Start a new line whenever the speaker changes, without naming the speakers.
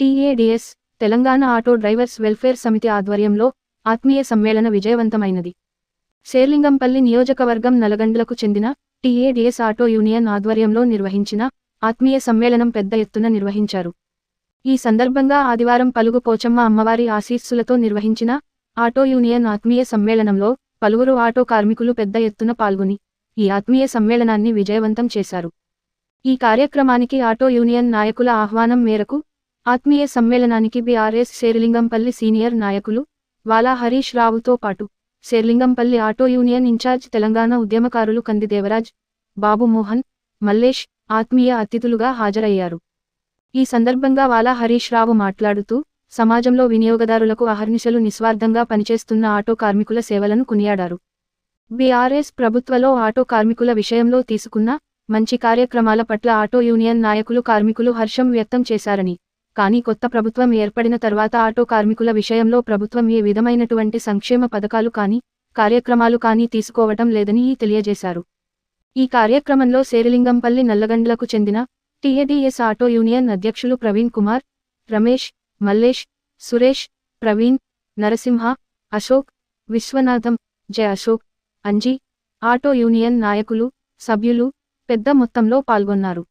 టీఏడీఎస్ Telangana auto drivers welfare సమితి ఆధ్వర్యంలో ఆత్మీయ సమ్మేళన విజయవంతమైనది. శేర్లింగంపల్లి నియోజకవర్గం నల్లగండ్లకు చెందిన టీఏడీఎస్ ఆటో యూనియన్ ఆధ్వర్యంలో నిర్వహించిన ఆత్మీయ సమ్మేళనం పెద్ద ఎత్తున నిర్వహించారు. ఈ సందర్భంగా ఆదివారం పలుగు పోచమ్మ అమ్మవారి ఆశీస్సులతో నిర్వహించిన ఆటో యూనియన్ ఆత్మీయ సమ్మేళనంలో పలువురు ఆటో కార్మికులు పెద్ద ఎత్తున పాల్గొని ఈ ఆత్మీయ సమ్మేళనాన్ని విజయవంతం చేశారు. ఈ కార్యక్రమానికి ఆటో యూనియన్ నాయకుల ఆహ్వానం మేరకు ఆత్మీయ సమ్మేళనానికి బీఆర్ఎస్ శేర్లింగంపల్లి సీనియర్ నాయకులు వాలా హరీష్ రావుతో పాటు Serilingampally auto union incharge Telangana ఉద్యమకారులు కంది దేవరాజ్, బాబు మోహన్, మల్లేష్ ఆత్మీయ అతిథులుగా హాజరయ్యారు. ఈ సందర్భంగా వాలా హరీష్ రావు మాట్లాడుతూ సమాజంలో వినియోగదారులకు అహర్నిశలు నిస్వార్థంగా పనిచేస్తున్న ఆటో కార్మికుల సేవలను కొనియాడారు. బీఆర్ఎస్ ప్రభుత్వలో ఆటో కార్మికుల విషయంలో తీసుకున్న మంచి కార్యక్రమాల పట్ల ఆటో యూనియన్ నాయకులు కార్మికులు హర్షం వ్యక్తం చేశారని, కానీ కొత్త ప్రభుత్వం ఏర్పడిన తర్వాత ఆటో కార్మికుల విషయంలో ప్రభుత్వం ఏ విధమైనటువంటి సంక్షేమ పథకాలు కానీ కార్యక్రమాలు కానీ తీసుకోవటం లేదని తెలియజేశారు. ఈ కార్యక్రమంలో శేర్లింగంపల్లి నల్లగండ్లకు చెందిన టీఏడీఎస్ ఆటో యూనియన్ అధ్యక్షులు Praveen Kumar, Ramesh, Mallesh, Suresh, Praveen, Narasimha, Ashok, Viswanatham, J Ashok, Anji, auto union నాయకులు, సభ్యులు పెద్ద మొత్తంలో పాల్గొన్నారు.